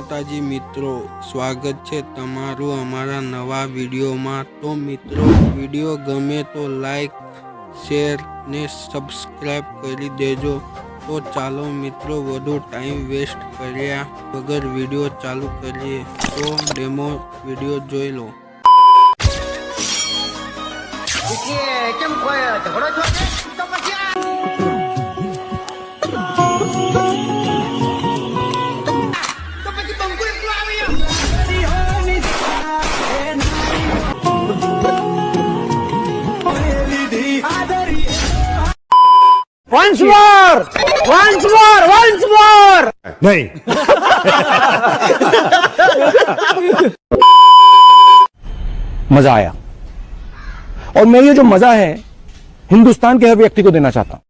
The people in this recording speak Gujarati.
માતાજી મિત્રો, સ્વાગત છે તમારું અમારા નવા વિડીયોમાં। તો મિત્રો, વિડીયો ગમે તો લાઈક, શેર ને સબસ્ક્રાઈબ કરી દેજો। તો ચાલો મિત્રો, વધુ ટાઈમ વેસ્ટ કર્યા વગર વિડીયો ચાલુ કરીએ। તો ડેમો વિડીયો જોઈ લો। કેમ કોઈ ઝઘડો છો તો પછી બંકુ એકલો આવી Once more! Once more! Once more! नहीं। मजा आया और मैं ये जो मजा है हिंदुस्तान के हर व्यक्ति को देना चाहता हूं।